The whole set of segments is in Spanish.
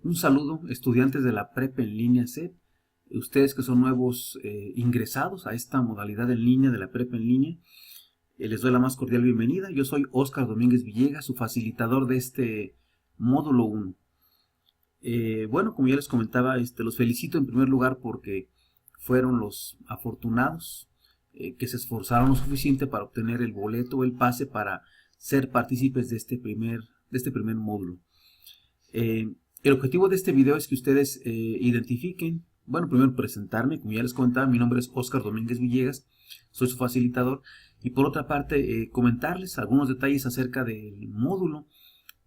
Un saludo, estudiantes de la Prepa en línea CEP, ustedes que son nuevos ingresados a esta modalidad en línea de la Prepa en línea, les doy la más cordial bienvenida. Yo soy Óscar Domínguez Villegas, su facilitador de este módulo 1. Bueno, como ya les comentaba, los felicito en primer lugar porque fueron los afortunados que se esforzaron lo suficiente para obtener el boleto o el pase para ser partícipes de este primer módulo. El objetivo de este video es que ustedes identifiquen, bueno, primero presentarme, como ya les comentaba, mi nombre es Óscar Domínguez Villegas, soy su facilitador, y por otra parte comentarles algunos detalles acerca del módulo,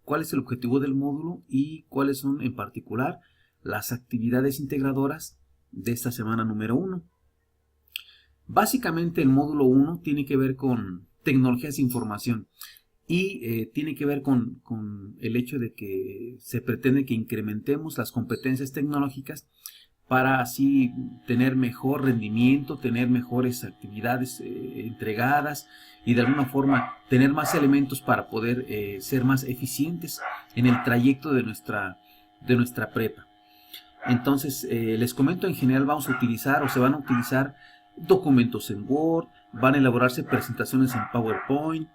cuál es el objetivo del módulo y cuáles son en particular las actividades integradoras de esta semana número 1. Básicamente el módulo 1 tiene que ver con tecnologías de información. Y tiene que ver con el hecho de que se pretende que incrementemos las competencias tecnológicas para así tener mejor rendimiento, tener mejores actividades entregadas y de alguna forma tener más elementos para poder ser más eficientes en el trayecto de nuestra prepa. Entonces, les comento, en general vamos a utilizar o se van a utilizar documentos en Word, van a elaborarse presentaciones en PowerPoint,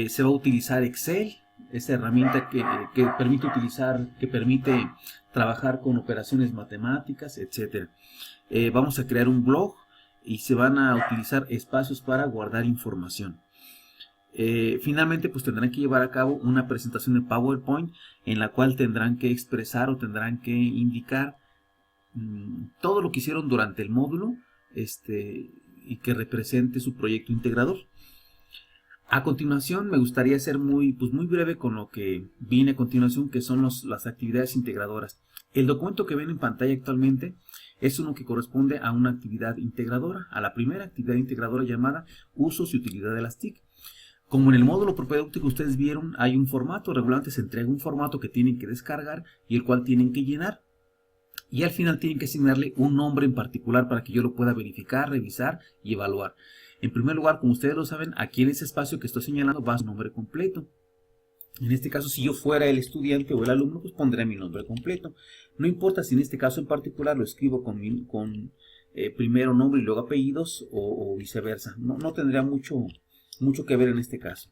se va a utilizar Excel, esta herramienta que permite trabajar con operaciones matemáticas, etc. Vamos a crear un blog y se van a utilizar espacios para guardar información. Finalmente, pues tendrán que llevar a cabo una presentación de PowerPoint en la cual tendrán que expresar o tendrán que indicar todo lo que hicieron durante el módulo y que represente su proyecto integrador. A continuación me gustaría ser muy breve con lo que viene a continuación, que son las actividades integradoras. El documento que ven en pantalla actualmente es uno que corresponde a una actividad integradora, a la primera actividad integradora llamada usos y utilidad de las TIC. Como en el módulo propedéutico ustedes vieron, hay un formato, regularmente se entrega un formato que tienen que descargar y el cual tienen que llenar. Y al final tienen que asignarle un nombre en particular para que yo lo pueda verificar, revisar y evaluar. En primer lugar, como ustedes lo saben, aquí en ese espacio que estoy señalando va su nombre completo. En este caso, si yo fuera el estudiante o el alumno, pues pondré mi nombre completo. No importa si en este caso en particular lo escribo con primero nombre y luego apellidos o viceversa. No tendría mucho que ver en este caso.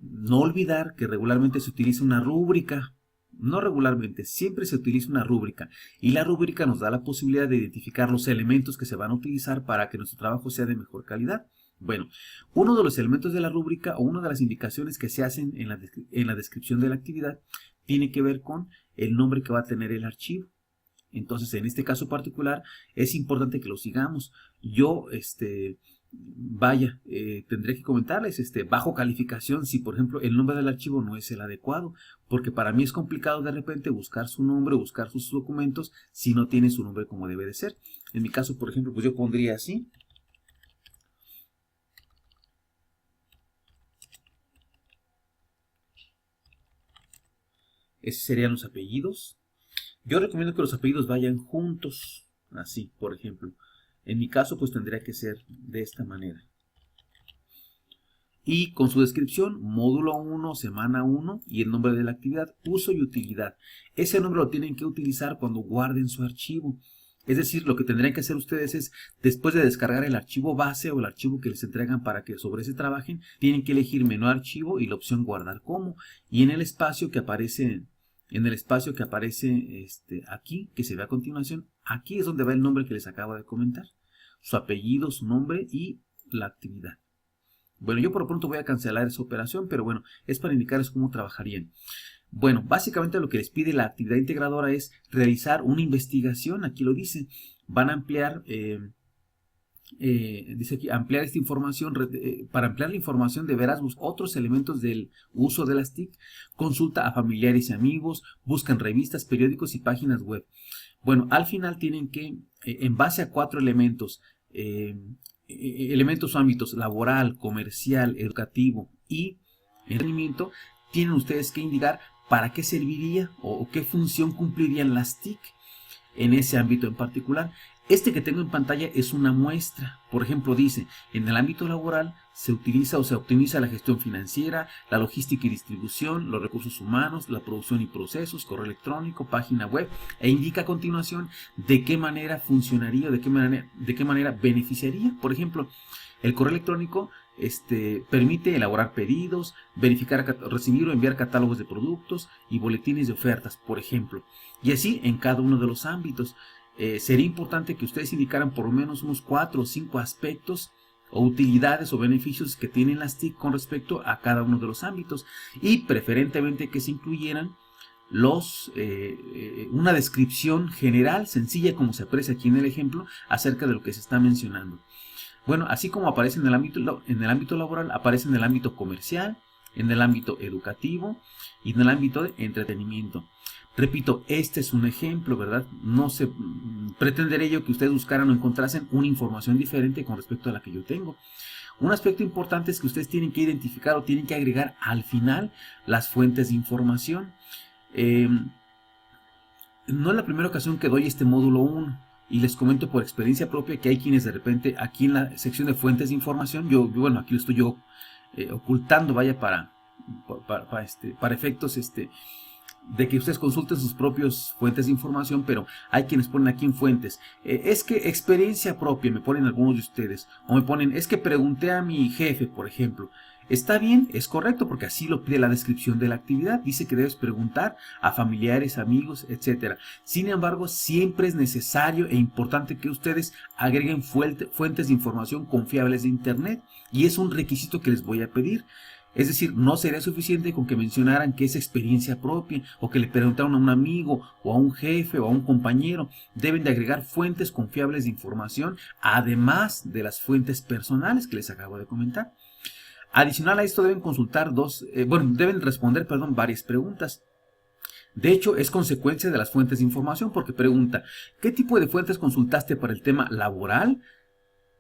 No olvidar que regularmente se utiliza una rúbrica. No regularmente, siempre se utiliza una rúbrica y la rúbrica nos da la posibilidad de identificar los elementos que se van a utilizar para que nuestro trabajo sea de mejor calidad. Bueno, uno de los elementos de la rúbrica o una de las indicaciones que se hacen en la descripción de la actividad tiene que ver con el nombre que va a tener el archivo. Entonces, en este caso particular, es importante que lo sigamos. Yo, tendré que comentarles, bajo calificación, si por ejemplo el nombre del archivo no es el adecuado, porque para mí es complicado de repente buscar su nombre, buscar sus documentos, si no tiene su nombre como debe de ser. En mi caso, por ejemplo, pues yo pondría así. Esos serían los apellidos. Yo recomiendo que los apellidos vayan juntos, así, por ejemplo. En mi caso, pues tendría que ser de esta manera. Y con su descripción, módulo 1, semana 1 y el nombre de la actividad, uso y utilidad. Ese nombre lo tienen que utilizar cuando guarden su archivo. Es decir, lo que tendrían que hacer ustedes es, después de descargar el archivo base o el archivo que les entregan para que sobre ese trabajen, tienen que elegir menú archivo y la opción guardar como. Y en el espacio que aparece, aquí, que se ve a continuación, aquí es donde va el nombre que les acabo de comentar. Su apellido, su nombre y la actividad. Bueno, yo por lo pronto voy a cancelar esa operación, pero bueno, es para indicarles cómo trabajarían. Bueno, básicamente lo que les pide la actividad integradora es realizar una investigación, aquí lo dice, van a ampliar, dice aquí, ampliar esta información, para ampliar la información deberás buscar otros elementos del uso de las TIC, consulta a familiares y amigos, buscan revistas, periódicos y páginas web. Bueno, al final tienen que, en base a 4 elementos, elementos o ámbitos laboral, comercial, educativo y entretenimiento, tienen ustedes que indicar para qué serviría o qué función cumplirían las TIC en ese ámbito en particular. Este que tengo en pantalla es una muestra. Por ejemplo, dice, en el ámbito laboral se utiliza o se optimiza la gestión financiera, la logística y distribución, los recursos humanos, la producción y procesos, correo electrónico, página web, e indica a continuación de qué manera funcionaría o de qué manera beneficiaría. Por ejemplo, el correo electrónico permite elaborar pedidos, verificar, recibir o enviar catálogos de productos y boletines de ofertas, por ejemplo. Y así en cada uno de los ámbitos. Sería importante que ustedes indicaran por lo menos unos 4 o 5 aspectos o utilidades o beneficios que tienen las TIC con respecto a cada uno de los ámbitos, y preferentemente que se incluyeran una descripción general, sencilla, como se aprecia aquí en el ejemplo, acerca de lo que se está mencionando. Bueno, así como aparece en el ámbito laboral, aparece en el ámbito comercial, en el ámbito educativo y en el ámbito de entretenimiento. Repito, este es un ejemplo, ¿verdad? No se pretenderé yo que ustedes buscaran o encontrasen una información diferente con respecto a la que yo tengo. Un aspecto importante es que ustedes tienen que identificar o tienen que agregar al final las fuentes de información. No es la primera ocasión que doy este módulo 1 y les comento por experiencia propia que hay quienes de repente aquí en la sección de fuentes de información, bueno, aquí lo estoy yo ocultando, vaya, para efectos de que ustedes consulten sus propias fuentes de información, pero hay quienes ponen aquí en fuentes, es que experiencia propia, me ponen algunos de ustedes, o me ponen, es que pregunté a mi jefe, por ejemplo. Está bien, es correcto, porque así lo pide la descripción de la actividad, dice que debes preguntar a familiares, amigos, etc. Sin embargo, siempre es necesario e importante que ustedes agreguen fuentes de información confiables de internet, y es un requisito que les voy a pedir. Es decir, no sería suficiente con que mencionaran que es experiencia propia o que le preguntaron a un amigo o a un jefe o a un compañero. Deben de agregar fuentes confiables de información, además de las fuentes personales que les acabo de comentar. Adicional a esto deben consultar deben responder, varias preguntas. De hecho, es consecuencia de las fuentes de información, porque pregunta, ¿qué tipo de fuentes consultaste para el tema laboral?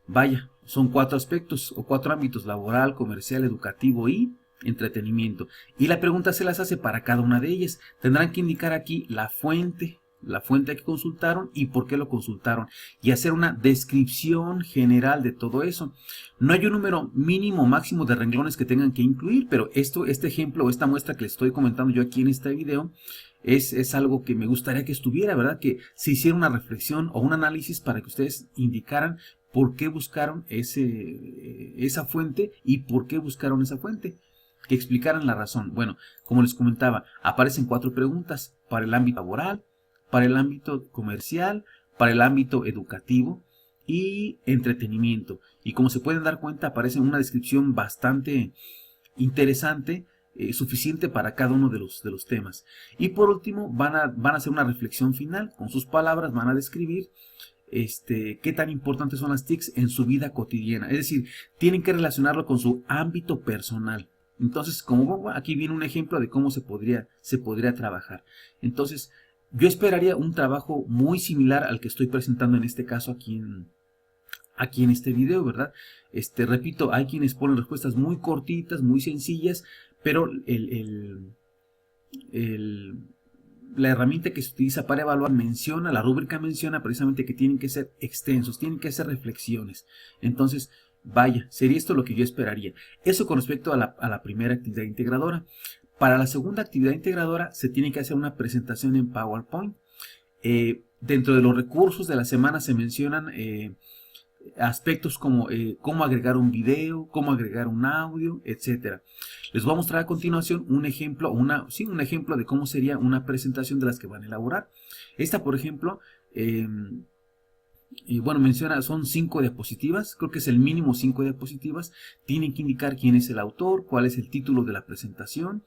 Vaya, son 4 aspectos o 4 ámbitos: laboral, comercial, educativo y entretenimiento. Y la pregunta se las hace para cada una de ellas. Tendrán que indicar aquí la fuente que consultaron y por qué lo consultaron, y hacer una descripción general de todo eso. No hay un número mínimo o máximo de renglones que tengan que incluir, pero este ejemplo o esta muestra que les estoy comentando yo aquí en este video es algo que me gustaría que estuviera, ¿verdad? Que se hiciera una reflexión o un análisis para que ustedes indicaran por qué buscaron esa fuente y por qué buscaron esa fuente, que explicaran la razón. Bueno, como les comentaba, aparecen 4 preguntas para el ámbito laboral, para el ámbito comercial, para el ámbito educativo y entretenimiento. Y como se pueden dar cuenta, aparece una descripción bastante interesante, suficiente para cada uno de los temas. Y por último, van a hacer una reflexión final. Con sus palabras van a describir qué tan importantes son las TICs en su vida cotidiana. Es decir, tienen que relacionarlo con su ámbito personal. Entonces, como aquí viene un ejemplo de cómo se podría trabajar. Entonces, yo esperaría un trabajo muy similar al que estoy presentando en este caso aquí en este video, ¿verdad? Repito, hay quienes ponen respuestas muy cortitas, muy sencillas, pero la herramienta que se utiliza para evaluar la rúbrica menciona precisamente que tienen que ser extensos, tienen que ser reflexiones. Entonces, vaya, sería esto lo que yo esperaría. Eso con respecto a la primera actividad integradora. Para la segunda actividad integradora se tiene que hacer una presentación en PowerPoint. Dentro de los recursos de la semana se mencionan aspectos como cómo agregar un video, cómo agregar un audio, etcétera. Les voy a mostrar a continuación un ejemplo, un ejemplo de cómo sería una presentación de las que van a elaborar. Esta, por ejemplo, menciona, son 5 diapositivas, creo que es el mínimo 5 diapositivas. Tienen que indicar quién es el autor, cuál es el título de la presentación.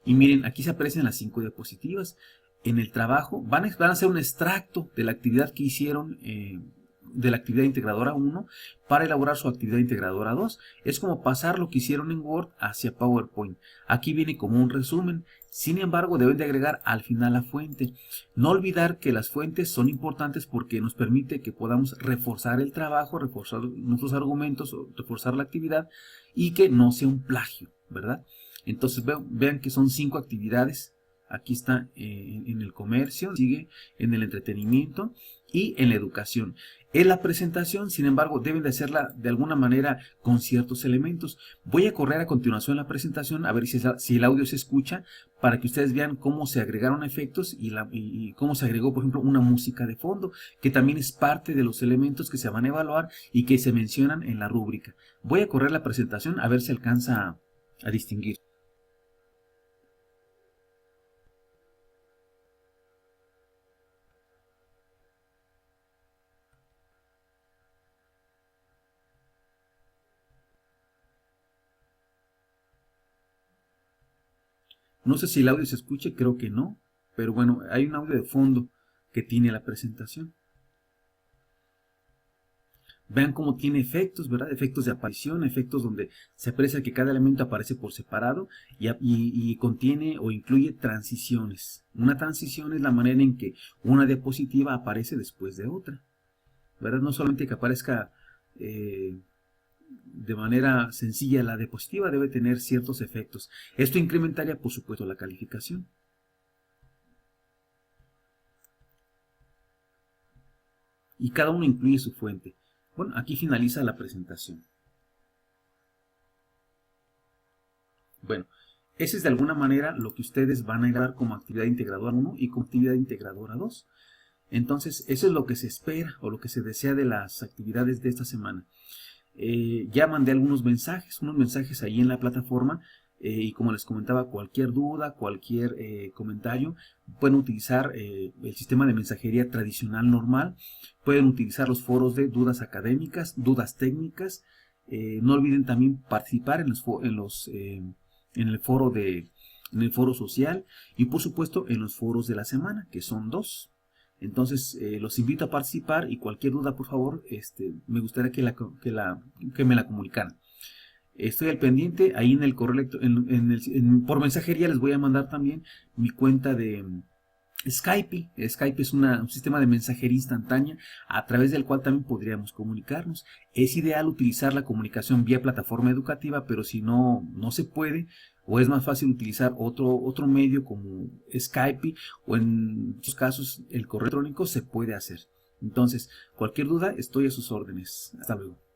Y miren, aquí se aparecen las 5 diapositivas. En el trabajo van a hacer un extracto de la actividad que hicieron, de la actividad integradora 1 para elaborar su actividad integradora 2. Es como pasar lo que hicieron en Word hacia PowerPoint. Aquí viene como un resumen. Sin embargo, deben de agregar al final la fuente. No olvidar que las fuentes son importantes porque nos permite que podamos reforzar el trabajo, reforzar nuestros argumentos, reforzar la actividad y que no sea un plagio, ¿verdad? Entonces vean que son 5 actividades Aquí está en el comercio, sigue en el entretenimiento y en la educación. En la presentación, sin embargo, deben de hacerla de alguna manera con ciertos elementos. Voy a correr a continuación la presentación a ver si el audio se escucha para que ustedes vean cómo se agregaron efectos y cómo se agregó, por ejemplo, una música de fondo, que también es parte de los elementos que se van a evaluar y que se mencionan en la rúbrica. Voy a correr la presentación a ver si alcanza a distinguir. No sé si el audio se escuche, creo que no, pero bueno, hay un audio de fondo que tiene la presentación. Vean cómo tiene efectos, ¿verdad? Efectos de aparición, efectos donde se aprecia que cada elemento aparece por separado y contiene o incluye transiciones. Una transición es la manera en que una diapositiva aparece después de otra, ¿verdad? No solamente que aparezca de manera sencilla la diapositiva, debe tener ciertos efectos. Esto incrementaría, por supuesto, la calificación. Y cada uno incluye su fuente. Bueno, aquí finaliza la presentación. Bueno, ese es de alguna manera lo que ustedes van a agregar como actividad integradora 1 y como actividad integradora 2. Entonces, eso es lo que se espera o lo que se desea de las actividades de esta semana. Ya mandé algunos mensajes, unos mensajes ahí en la plataforma y como les comentaba, cualquier duda, cualquier comentario, pueden utilizar el sistema de mensajería tradicional normal, pueden utilizar los foros de dudas académicas, dudas técnicas. No olviden también participar en el foro social y por supuesto en los foros de la semana, que son 2. Entonces, los invito a participar y cualquier duda, por favor, me gustaría que me la comunicaran. Estoy al pendiente, ahí en el correo por mensajería les voy a mandar también mi cuenta de Skype. Skype es un sistema de mensajería instantánea a través del cual también podríamos comunicarnos. Es ideal utilizar la comunicación vía plataforma educativa, pero si no se puede, o es más fácil utilizar otro medio como Skype, o en muchos casos el correo electrónico se puede hacer. Entonces, cualquier duda, estoy a sus órdenes. Hasta luego.